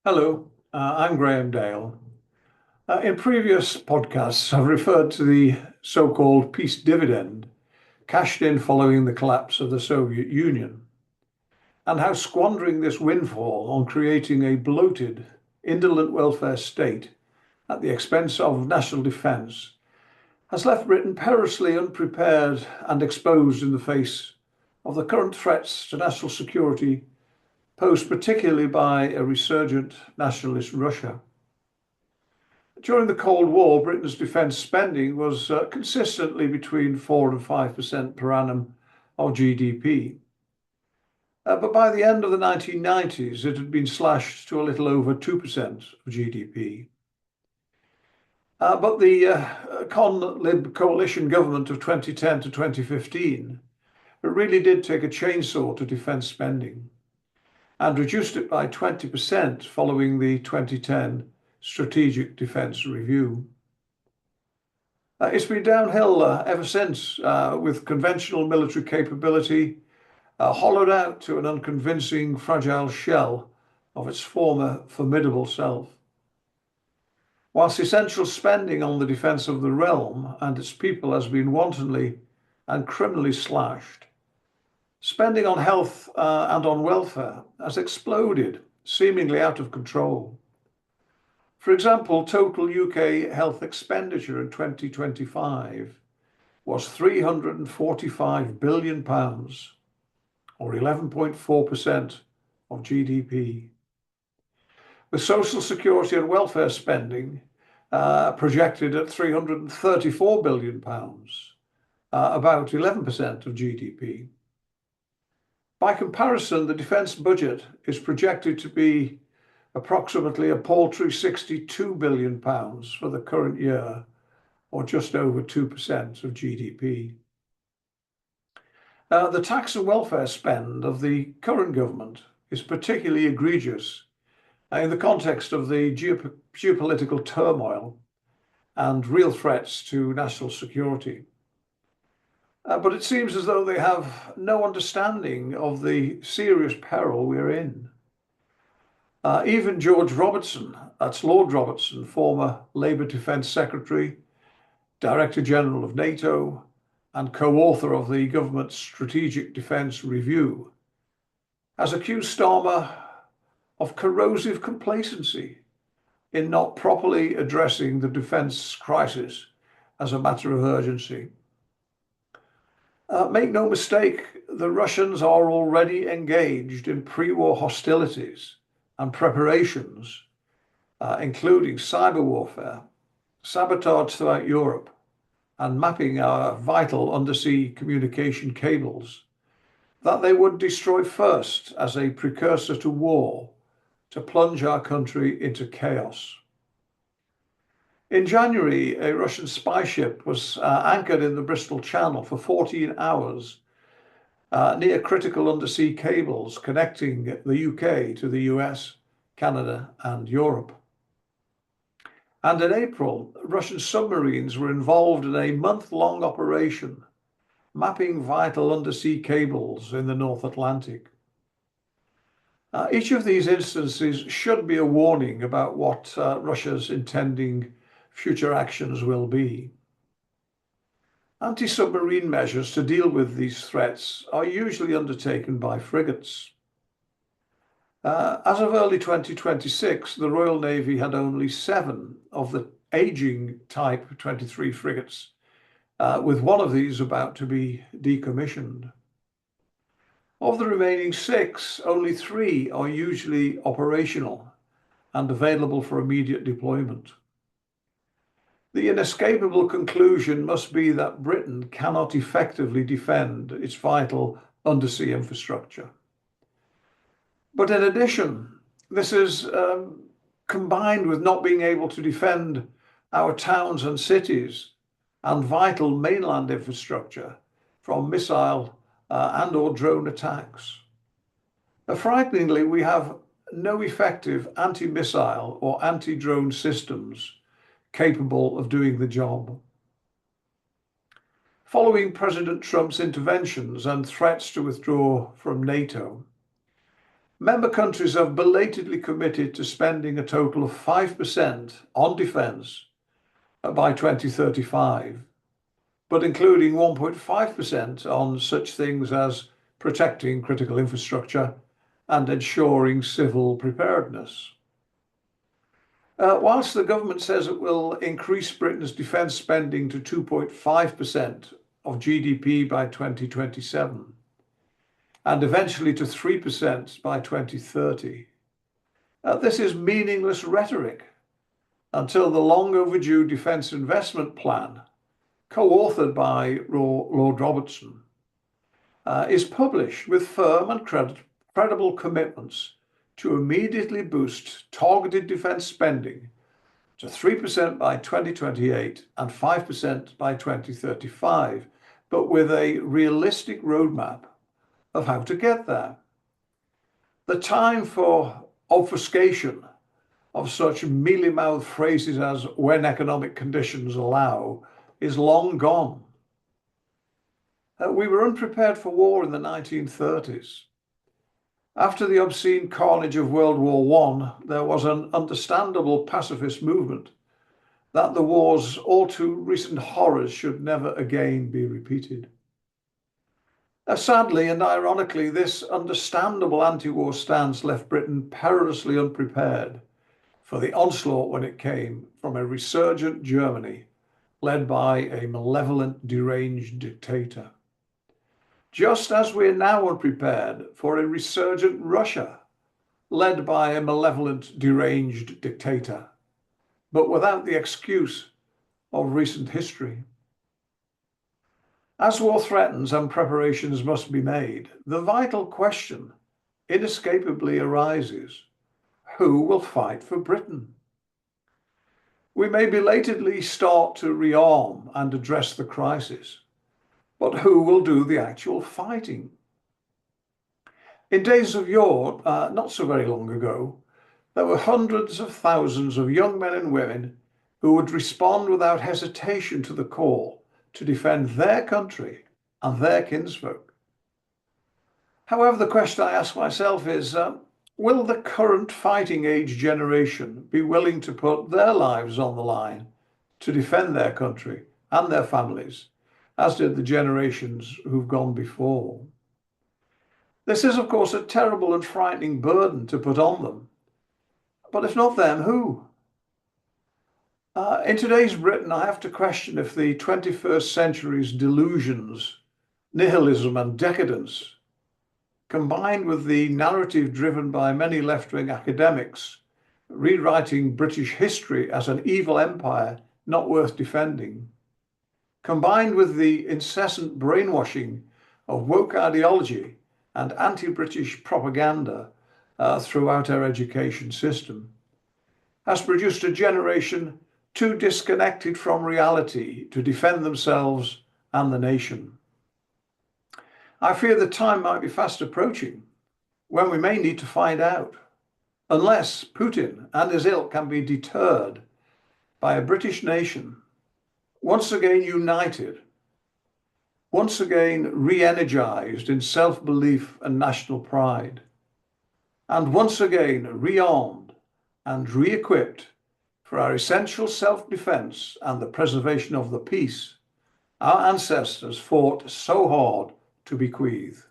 Hello, I'm Graham Dale. In previous podcasts, I've referred to the so-called peace dividend cashed in following the collapse of the Soviet Union, and how squandering this windfall on creating a bloated, indolent welfare state at the expense of national defence has left Britain perilously unprepared and exposed in the face of the current threats to national security posed particularly by a resurgent nationalist Russia. During the Cold War, Britain's defence spending was consistently between 4 and 5% per annum of GDP. But by the end of the 1990s, it had been slashed to a little over 2% of GDP. But the Con-Lib coalition government of 2010 to 2015 really did take a chainsaw to defence spending and reduced it by 20% following the 2010 Strategic Defence Review. It's been downhill ever since, with conventional military capability hollowed out to an unconvincing, fragile shell of its former formidable self. Whilst essential spending on the defence of the realm and its people has been wantonly and criminally slashed, spending on health and on welfare has exploded, seemingly out of control. For example, total UK health expenditure in 2025 was £345 billion, or 11.4% of GDP. With social security and welfare spending projected at £334 billion, about 11% of GDP. By comparison, the defence budget is projected to be approximately a paltry £62 billion for the current year, or just over 2% of GDP. The tax and welfare spend of the current government is particularly egregious in the context of the geopolitical turmoil and real threats to national security. But it seems as though they have no understanding of the serious peril we're in. Even George Robertson, that's Lord Robertson, former Labour Defence Secretary, Director General of NATO, and co-author of the government's Strategic Defence Review, has accused Starmer of corrosive complacency in not properly addressing the defence crisis as a matter of urgency. Make no mistake, the Russians are already engaged in pre-war hostilities and preparations, including cyber warfare, sabotage throughout Europe, and mapping our vital undersea communication cables that they would destroy first as a precursor to war, to plunge our country into chaos. In January, a Russian spy ship was anchored in the Bristol Channel for 14 hours near critical undersea cables connecting the UK to the US, Canada, and Europe. And in April, Russian submarines were involved in a month-long operation mapping vital undersea cables in the North Atlantic. Each of these instances should be a warning about what Russia's intending future actions will be. Anti-submarine measures to deal with these threats are usually undertaken by frigates. As of early 2026, the Royal Navy had only 7 of the aging Type 23 frigates, with one of these about to be decommissioned. Of the remaining 6, only 3 are usually operational and available for immediate deployment. The inescapable conclusion must be that Britain cannot effectively defend its vital undersea infrastructure. But in addition, this is combined with not being able to defend our towns and cities and vital mainland infrastructure from missile and or drone attacks. Frighteningly, we have no effective anti-missile or anti-drone systems capable of doing the job. Following President Trump's interventions and threats to withdraw from NATO, Member countries have belatedly committed to spending a total of 5% on defence by 2035, but including 1.5% on such things as protecting critical infrastructure and ensuring civil preparedness. Whilst the government says it will increase Britain's defence spending to 2.5% of GDP by 2027 and eventually to 3% by 2030, this is meaningless rhetoric until the long overdue Defence Investment Plan, co-authored by Lord Robertson, is published with firm and credible commitments to immediately boost targeted defence spending to 3% by 2028 and 5% by 2035, but with a realistic roadmap of how to get there. The time for obfuscation of such mealy-mouthed phrases as "when economic conditions allow" is long gone. We were unprepared for war in the 1930s. After the obscene carnage of World War I, there was an understandable pacifist movement that the war's all too recent horrors should never again be repeated. Sadly and ironically, this understandable anti-war stance left Britain perilously unprepared for the onslaught when it came from a resurgent Germany led by a malevolent, deranged dictator. Just as we're now unprepared for a resurgent Russia led by a malevolent, deranged dictator, but without the excuse of recent history. As war threatens and preparations must be made, the vital question inescapably arises: who will fight for Britain? We may belatedly start to rearm and address the crisis, but who will do the actual fighting? In days of yore, not so very long ago, there were hundreds of thousands of young men and women who would respond without hesitation to the call to defend their country and their kinsfolk. However, the question I ask myself is, will the current fighting age generation be willing to put their lives on the line to defend their country and their families, as did the generations who've gone before? This is, of course, a terrible and frightening burden to put on them. But if not them, who? In today's Britain, I have to question if the 21st century's delusions, nihilism and decadence, combined with the narrative driven by many left-wing academics, rewriting British history as an evil empire not worth defending, combined with the incessant brainwashing of woke ideology and anti-British propaganda throughout our education system, has produced a generation too disconnected from reality to defend themselves and the nation. I fear the time might be fast approaching when we may need to find out, unless Putin and his ilk can be deterred by a British nation once again united, once again re-energized in self-belief and national pride, and once again rearmed and re-equipped for our essential self-defense and the preservation of the peace our ancestors fought so hard to bequeath.